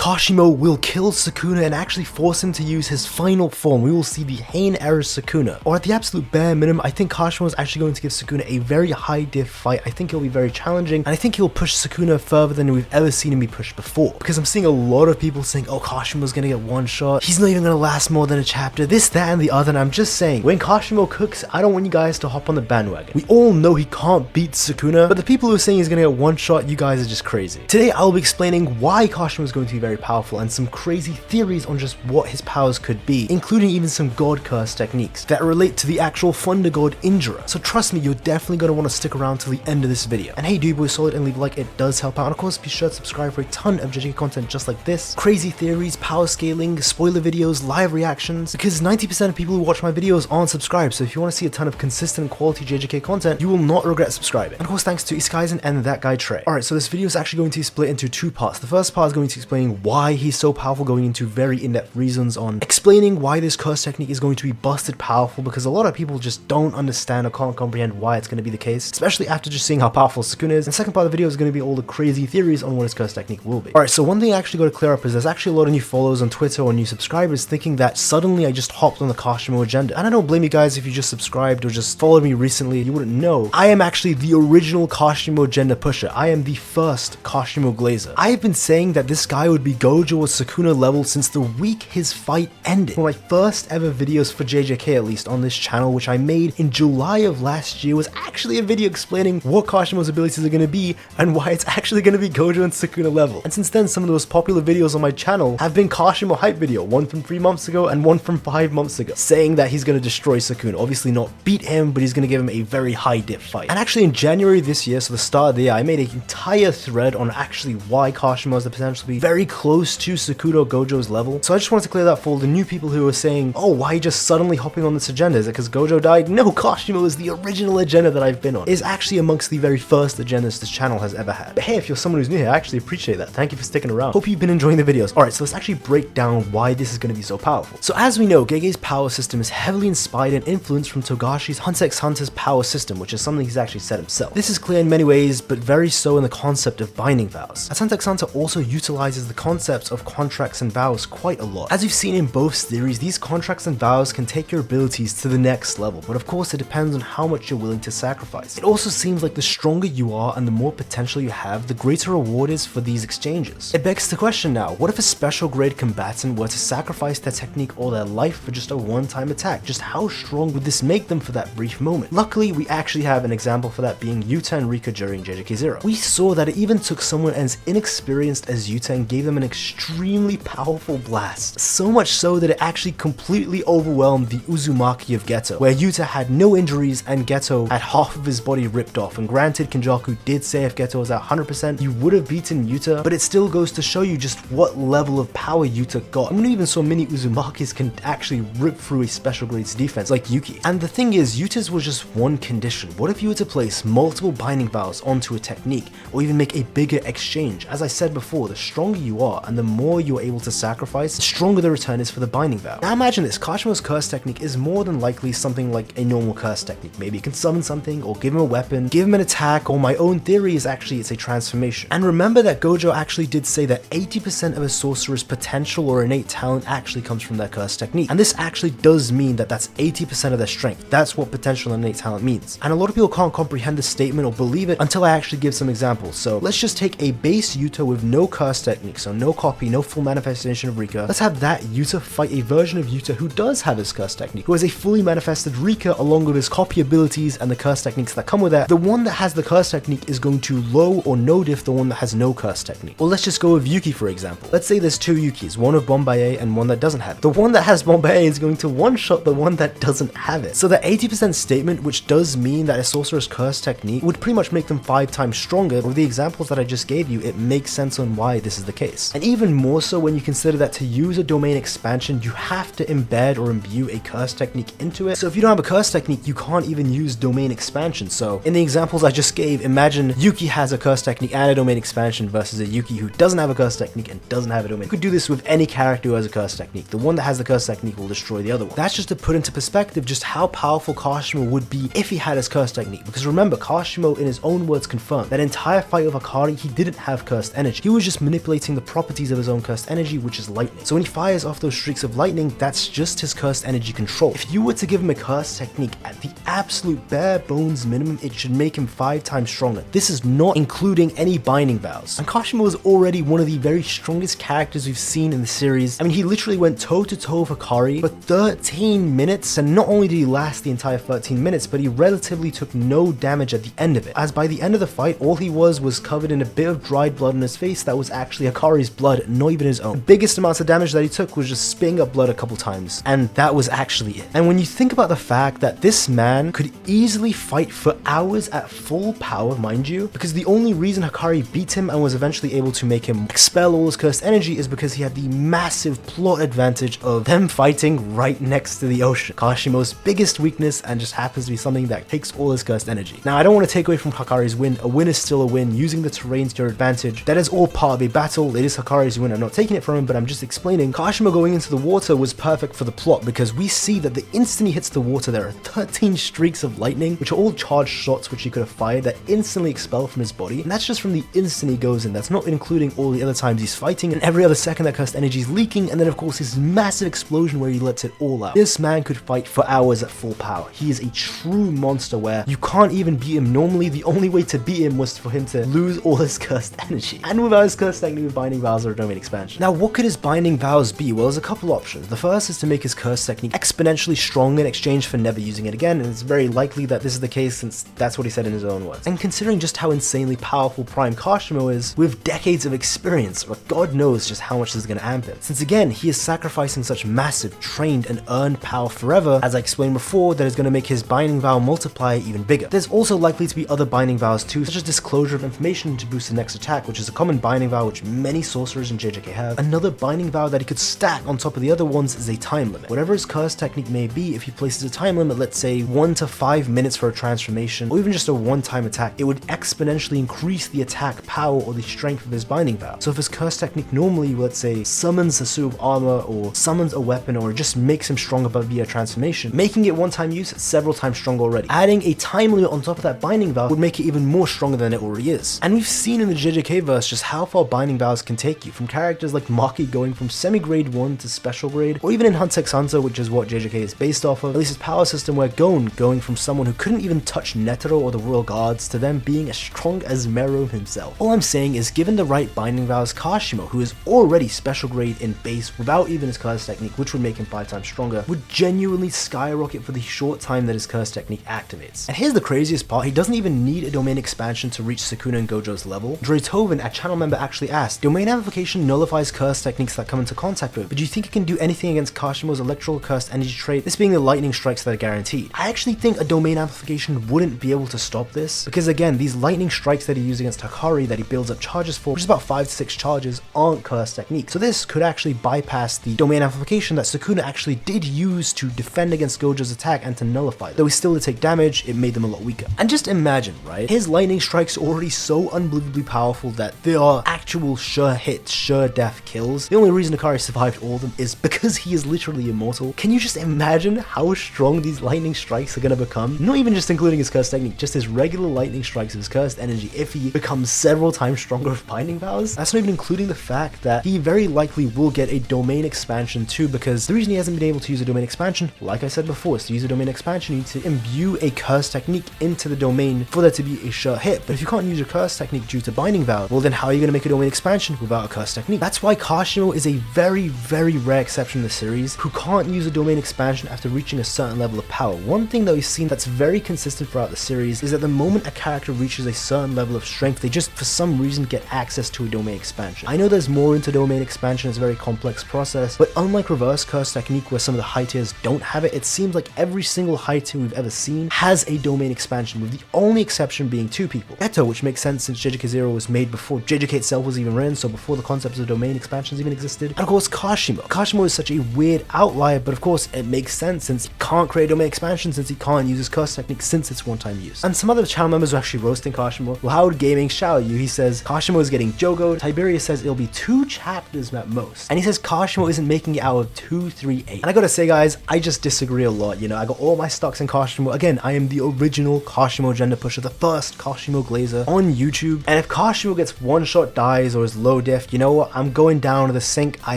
Kashimo will kill Sukuna and actually force him to use his final form. We will see the Heian era Sukuna. Or at the absolute bare minimum, I think Kashimo is actually going to give Sukuna a very high diff fight. I think it'll be very challenging, and I think he'll push Sukuna further than we've ever seen him be pushed before. Because I'm seeing a lot of people saying, oh, Kashimo's gonna get one shot. He's not even gonna last more than a chapter. This, that, and the other. And I'm just saying, when Kashimo cooks, I don't want you guys to hop on the bandwagon. We all know he can't beat Sukuna, but the people who are saying he's gonna get one shot, you guys are just crazy. Today, I'll be explaining why Kashimo is going to be very powerful and some crazy theories on just what his powers could be, including even some god curse techniques that relate to the actual thunder god Indra. So trust me, you're definitely going to want to stick around till the end of this video. And hey, do boy solid and leave a like, it does help out. And of course, be sure to subscribe for a ton of JJK content just like this. Crazy theories, power scaling, spoiler videos, live reactions, because 90% of people who watch my videos aren't subscribed. So if you want to see a ton of consistent quality JJK content, you will not regret subscribing. And of course, thanks to Iskaizen and that guy Trey. Alright, so this video is actually going to be split into two parts. The first part is going to explain why he's so powerful, going into very in-depth reasons on explaining why this curse technique is going to be busted powerful, because a lot of people just don't understand or can't comprehend why it's going to be the case, especially after just seeing how powerful Sukuna is. And the second part of the video is going to be all the crazy theories on what his curse technique will be. Alright, so one thing I actually got to clear up is there's actually a lot of new followers on Twitter or new subscribers thinking that suddenly I just hopped on the Kashimo agenda. And I don't blame you guys if you just subscribed or just followed me recently, you wouldn't know. I am actually the original Kashimo agenda pusher. I am the first Kashimo glazer. I have been saying that this guy would be Gojo or Sukuna level since the week his fight ended. One of my first ever videos for JJK, at least on this channel, which I made in July of last year, was actually a video explaining what Kashimo's abilities are going to be and why it's actually going to be Gojo and Sukuna level. And since then, some of the most popular videos on my channel have been Kashimo hype video, one from 3 months ago and one from 5 months ago, saying that he's going to destroy Sukuna. Obviously not beat him, but he's going to give him a very high dip fight. And actually in January this year, so the start of the year, I made an entire thread on actually why Kashimo has the potential to be very close to Sukuna or Gojo's level. So I just wanted to clear that for all the new people who are saying, oh, why just suddenly hopping on this agenda? Is it because Gojo died? No, Kashimo is the original agenda that I've been on. It's actually amongst the very first agendas this channel has ever had. But hey, if you're someone who's new here, I actually appreciate that. Thank you for sticking around. Hope you've been enjoying the videos. Alright, so let's actually break down why this is going to be so powerful. So as we know, Gege's power system is heavily inspired and influenced from Togashi's Hunter x Hunter's power system, which is something he's actually said himself. This is clear in many ways, but very so in the concept of binding vows, as Hunter x Hunter also utilizes the concepts of contracts and vows quite a lot. As you've seen in both series, these contracts and vows can take your abilities to the next level, but of course it depends on how much you're willing to sacrifice. It also seems like the stronger you are and the more potential you have, the greater reward is for these exchanges. It begs the question now, what if a special grade combatant were to sacrifice their technique or their life for just a one-time attack? Just how strong would this make them for that brief moment? Luckily, we actually have an example for that, being Yuta and Rika during JJK Zero. We saw that it even took someone as inexperienced as Yuta and gave them an extremely powerful blast. So much so that it actually completely overwhelmed the Uzumaki of Geto, where Yuta had no injuries and Geto had half of his body ripped off. And granted, Kenjaku did say if Geto was at 100%, you would have beaten Yuta, but it still goes to show you just what level of power Yuta got. I mean, even so many Uzumakis can actually rip through a special grades defense like Yuki. And the thing is, Yuta's was just one condition. What if you were to place multiple binding vows onto a technique, or even make a bigger exchange? As I said before, the stronger you are and the more you're able to sacrifice, the stronger the return is for the binding vow. Now imagine this, Kashimo's curse technique is more than likely something like a normal curse technique. Maybe you can summon something, or give him a weapon, give him an attack, or my own theory is actually it's a transformation. And remember that Gojo actually did say that 80% of a sorcerer's potential or innate talent actually comes from their curse technique. And this actually does mean that that's 80% of their strength. That's what potential and innate talent means. And a lot of people can't comprehend this statement or believe it until I actually give some examples. So let's just take a base Yuta with no curse technique, so no copy, no full manifestation of Rika. Let's have that Yuta fight a version of Yuta who does have his curse technique, who has a fully manifested Rika along with his copy abilities and the curse techniques that come with that. The one that has the curse technique is going to low or no diff the one that has no curse technique. Or let's just go with Yuki for example. Let's say there's two Yukis, one with Bombay and one that doesn't have it. The one that has Bombay is going to one-shot the one that doesn't have it. So the 80% statement, which does mean that a sorcerer's curse technique would pretty much make them 5 times stronger. With the examples that I just gave you, it makes sense on why this is the case. And even more so when you consider that to use a domain expansion, you have to embed or imbue a curse technique into it. So if you don't have a curse technique, you can't even use domain expansion. So in the examples I just gave, imagine Yuki has a curse technique and a domain expansion versus a Yuki who doesn't have a curse technique and doesn't have a domain. You could do this with any character who has a curse technique. The one that has the curse technique will destroy the other one. That's just to put into perspective just how powerful Kashimo would be if he had his curse technique. Because remember, Kashimo in his own words confirmed that entire fight with Akari, he didn't have cursed energy. He was just manipulating the properties of his own cursed energy, which is lightning. So when he fires off those streaks of lightning, that's just his cursed energy control. If you were to give him a cursed technique at the absolute bare bones minimum, it should make him 5 times stronger. This is not including any binding vows. And Kashimo is already one of the very strongest characters we've seen in the series. I mean, he literally went toe to toe with Hakari for 13 minutes, and not only did he last the entire 13 minutes, but he relatively took no damage at the end of it, as by the end of the fight, all he was covered in a bit of dried blood on his face that was actually Hakari's blood, not even his own. The biggest amounts of damage that he took was just spitting up blood a couple times, and that was actually it. And when you think about the fact that this man could easily fight for hours at full power, mind you, because the only reason Hakari beat him and was eventually able to make him expel all his cursed energy is because he had the massive plot advantage of them fighting right next to the ocean. Kashimo's biggest weakness, and just happens to be something that takes all his cursed energy. Now, I don't want to take away from Hakari's win. A win is still a win. Using the terrain to your advantage, that is all part of a battle. It is Hakari's win. I'm not taking it from him, but I'm just explaining. Kashimo going into the water was perfect for the plot, because we see that the instant he hits the water, there are 13 streaks of lightning, which are all charged shots which he could have fired that instantly expel from his body. And that's just from the instant he goes in. That's not including all the other times he's fighting and every other second that cursed energy is leaking, and then of course his massive explosion where he lets it all out. This man could fight for hours at full power. He is a true monster where you can't even beat him. Normally the only way to beat him was for him to lose all his cursed energy, and without his cursed technique with binding vows or a domain expansion. Now, what could his binding vows be? Well, there's a couple options. The first is to make his cursed technique exponentially strong in exchange for never using it again, and it's very likely that this is the case since that's what he said in his own words. And considering just how insanely powerful Prime Kashimo is, with decades of experience, or God knows just how much this is going to amp him. Since again, he is sacrificing such massive, trained, and earned power forever, as I explained before, that is going to make his binding vow multiplier even bigger. There's also likely to be other binding vows too, such as disclosure of information to boost the next attack, which is a common binding vow which many sorcerers in JJK have. Another binding vow that he could stack on top of the other ones is a time limit. Whatever his curse technique may be, if he places a time limit, let's say 1 to 5 minutes for a transformation, or even just a one-time attack, it would exponentially increase the attack power or the strength of his binding vow. So if his curse technique normally, let's say, summons a suit of armor or summons a weapon or just makes him stronger via transformation, making it one-time use, several times stronger already. Adding a time limit on top of that binding vow would make it even more stronger than it already is. And we've seen in the JJK verse just how far binding vows can take you, from characters like Maki going from semi-grade 1 to special grade, or even in Hunter x Hunter, which is what JJK is based off of, at least his power system, where Gon going from someone who couldn't even touch Netero or the Royal Guards to them being as strong as Meruem himself. All I'm saying is, given the right binding vows, Kashimo, who is already special grade in base without even his curse technique, which would make him 5 times stronger, would genuinely skyrocket for the short time that his curse technique activates. And here's the craziest part, he doesn't even need a domain expansion to reach Sukuna and Gojo's level. Draytoven, a channel member, actually asked, domain amplification nullifies curse techniques that come into contact with, but do you think it can do anything against Kashimo's electrical cursed energy trait, this being the lightning strikes that are guaranteed? I actually think a domain amplification wouldn't be able to stop this, because again, these lightning strikes that he uses against Hakari that he builds up charges for, which is about 5 to 6 charges, aren't curse techniques. So this could actually bypass the domain amplification that Sukuna actually did use to defend against Gojo's attack and to nullify it. Though he still did take damage, it made them a lot weaker. And just imagine, right? His lightning strikes are already so unbelievably powerful that they are actual sure hits, sure death kills. The only reason Hakari survived all of them is because he is literally immortal. Can you just imagine how strong these lightning strikes are going to become? Not even just including his cursed technique, just his regular lightning strikes of his cursed energy if he becomes several times stronger with binding vows. That's not even including the fact that he very likely will get a domain expansion too, because the reason he hasn't been able to use a domain expansion, like I said before, is to use a domain expansion, you need to imbue a curse technique into the domain for there to be a sure hit. But if you can't use your curse technique due to binding vow, well then how are you going to make a domain expansion without a curse technique? That's why Kashimo is a very, very rare exception in the series who can't use a domain expansion after reaching a certain level of power. One thing that we've seen that's very consistent throughout the series is that the moment a character reaches a certain level of strength, they just for some reason get access to a domain expansion. I know there's more into domain expansion, it's a very complex process, but unlike reverse curse technique where some of the high tiers don't have it, it seems like every single high tier we've ever seen has a domain expansion, with the only exception being 2 people. Geto, which makes sense since JJK 0 was made before JJK itself was even written, so before the concepts of domain expansions even existed. And of course Kashimo. Kashimo is such a weird outlier, but of course it makes sense since he can't create a domain expansion, since he can't use his curse technique since it's one-time use. And some other channel members are actually roasting Kashimo. Well, Howard Gaming, shout out you, he says Kashimo is getting Jogoed. Tiberius says it'll be 2 chapters at most. And he says Kashimo isn't making it out of 2, 3, 8. And I gotta say guys, I just disagree a lot, you know, I got all my stocks in Kashimo. Again, I am the original Kashimo gender pusher, the first Kashimo glazer on YouTube. And if Kashimo gets one-shot dies or is low diff. You know what? I'm going down to the sink. I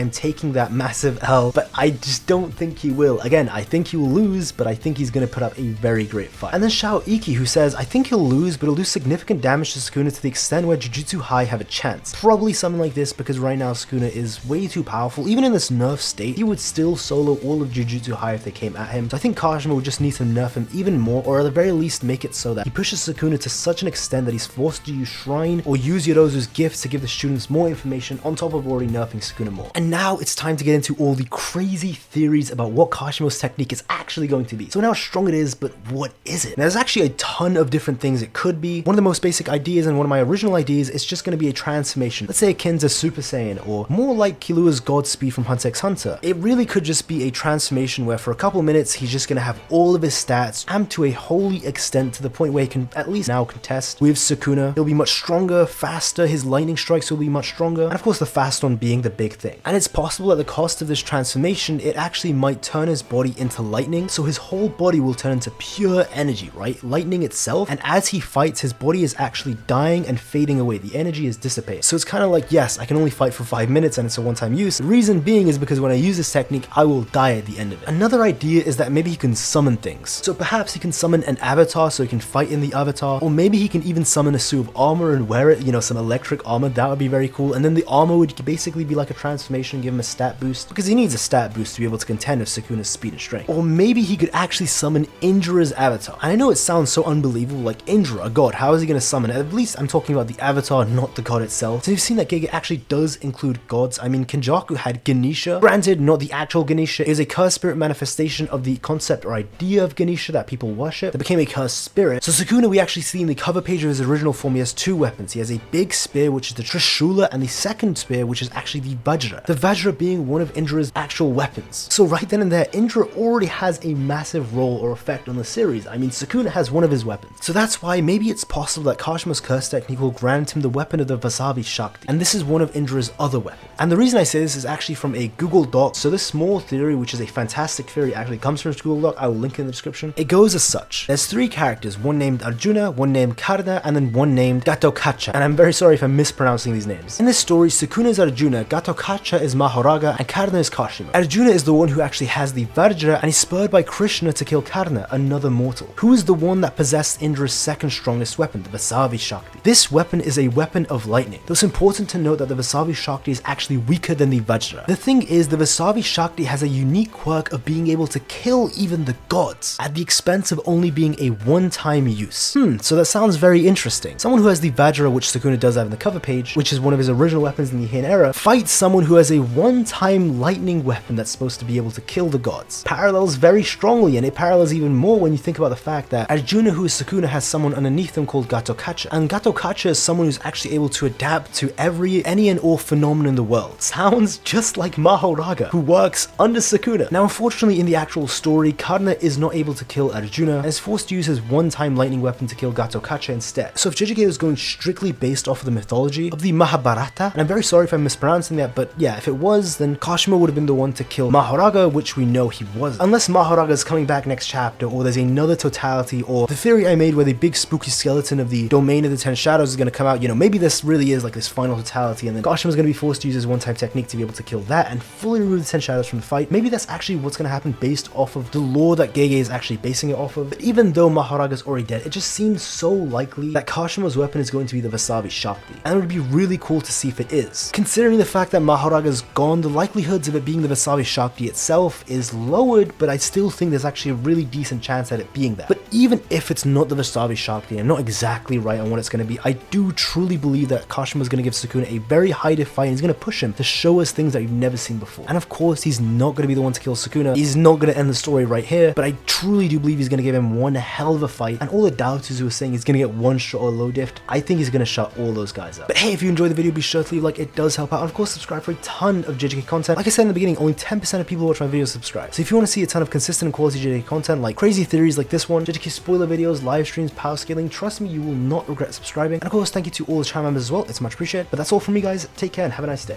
am taking that massive L, but I just don't think he will. Again, I think he will lose, but I think he's going to put up a very great fight. And then Shao Iki, who says, I think he'll lose, but he'll do significant damage to Sukuna to the extent where Jujutsu High have a chance. Probably something like this, because right now Sukuna is way too powerful. Even in this nerf state, he would still solo all of Jujutsu High if they came at him. So I think Kashima would just need to nerf him even more, or at the very least make it so that he pushes Sukuna to such an extent that he's forced to use Shrine or use Yorozu's gifts to give the students more information on top of already nerfing Sukuna more. And now it's time to get into all the crazy theories about what Kashima's technique is actually going to be. So now how strong it is, but what is it? Now, there's actually a ton of different things it could be. One of the most basic ideas and one of my original ideas is just going to be a transformation. Let's say akin to Super Saiyan, or more like Killua's Godspeed from Hunter x Hunter. It really could just be a transformation where for a couple minutes he's just going to have all of his stats amped to a holy extent to the point where he can at least now contest with Sukuna. He'll be much stronger, faster, his lightning strikes will be much stronger, and of course the fast one being the big thing. And it's possible at the cost of this transformation, it actually might turn his body into lightning, so his whole body will turn into pure energy, right? Lightning itself, and as he fights, his body is actually dying and fading away. The energy is dissipating. So it's kind of like, yes, I can only fight for 5 minutes and it's a one-time use. The reason being is because when I use this technique, I will die at the end of it. Another idea is that maybe he can summon things. So perhaps he can summon an avatar so he can fight in the avatar, or maybe he can even summon a suit of armor and wear it, you know, some electric armor. That would be very cool. And then the armor would basically be like a transformation, give him a stat boost, because he needs a stat boost to be able to contend with Sukuna's speed and strength. Or maybe he could actually summon Indura's avatar. And I know it sounds so unbelievable, like Indra, a god, how is he going to summon it? At least I'm talking about the avatar, not the god itself. So you've seen that Gege actually does include gods. I mean, Kenjaku had Ganesha, granted not the actual Ganesha, it is a cursed spirit manifestation of the concept or idea of Ganesha that people worship that became a cursed spirit. So Sukuna, we actually see in the cover page of his original form, he has two weapons. He has a big spear, which is the Trishula, and the second spear, which is actually the Vajra. The Vajra being one of Indra's actual weapons. So right then and there, Indra already has a massive role or effect on the series. I mean, Sukuna has one of his weapons. So that's why maybe it's possible that Kashima's curse technique will grant him the weapon of the Vasavi Shakti. And this is one of Indra's other weapons. And the reason I say this is actually from a Google Doc. So this small theory, which is a fantastic theory, actually comes from this Google Doc. I will link it in the description. It goes as such. There's three characters, one named Arjuna, one named Karna, and then one named Gatotkacha. And I'm very sorry if I'm mispronouncing these names. In this story, Sukuna is Arjuna, Gatotkacha is Mahoraga, and Karna is Kashima. Arjuna is the one who actually has the Vajra, and he's spurred by Krishna to kill Karna, another mortal, who is the one that possessed Indra's second strongest weapon, the Vasavi Shakti. This weapon is a weapon of lightning. Though it's important to note that the Vasavi Shakti is actually weaker than the Vajra. The thing is, the Vasavi Shakti has a unique quirk of being able to kill even the gods, at the expense of only being a one-time use. So that sounds very interesting. Someone who has the Vajra, which Sukuna does have in the cover page, which is one of his original weapons in the Heian era, fights someone who has a one-time lightning weapon that's supposed to be able to kill the gods. Parallels very strongly, and it parallels even more when you think about the fact that Arjuna, who is Sukuna, has someone underneath him called Gatotkacha, and Gatotkacha is someone who's actually able to adapt to any and all phenomenon in the world. Sounds just like Mahoraga, who works under Sukuna. Now, unfortunately, in the actual story, Karna is not able to kill Arjuna and is forced to use his one-time lightning weapon to kill Gatotkacha instead. So if JJK is going strictly based off of the mythology of the Mahabharata, and I'm very sorry if I'm mispronouncing that, but yeah, if it was, then Kashima would have been the one to kill Mahoraga, which we know he wasn't. Unless Mahoraga is coming back next chapter, or there's another totality, or the theory I made where the big spooky skeleton of the domain of the 10 shadows is going to come out, you know, maybe this really is like this final totality, and then Kashima's going to be forced to use his one-time technique to be able to kill that and fully remove the 10 shadows from the fight. Maybe that's actually what's going to happen based off of the lore that Gege is actually basing it off of. But even though Mahoraga's already dead, it just seems so likely that Kashima's weapon is going to be the Vasavi Shakti, and it would be really cool to see if it is. Considering the fact that Mahoraga's gone, the likelihoods of it being the Vasavi Shakti itself is lowered, but I still think there's actually a really decent chance at it being that. But even if it's not the Vasavi Shakti, and I'm not exactly right on what it's going to be, I do truly believe that Kashima's going to give Sukuna a very high diff fight, and he's going to push him to show us things that we've never seen before. And of course, he's not going to be the one to kill Sukuna. He's not going to end the story right here, but I truly do believe he's going to give him one hell of a fight. And all the doubters who are saying he's going to get one shot or low diffed, I think he's going to shut all those guys up. But hey, if you enjoyed the video, be sure to leave a like. It does help out. And of course, subscribe for a ton of JJK content. Like I said in the beginning, only 10% of people who watch my videos subscribe. So if you want to see a ton of consistent and quality JJK content, like crazy theories like this one, JJK spoiler videos, live streams, power scaling, trust me, you will not regret subscribing. And of course, thank you to all the channel members as well. It's much appreciated. But that's all from me, guys. Take care and have a nice day.